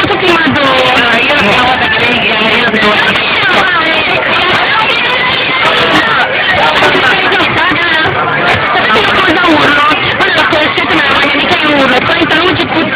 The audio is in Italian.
tutti Madonna, io la prima volta che lei viene, io la prima volta che cosa urlo? Allora, siete me la voglio mica urlo, 30 luci tutti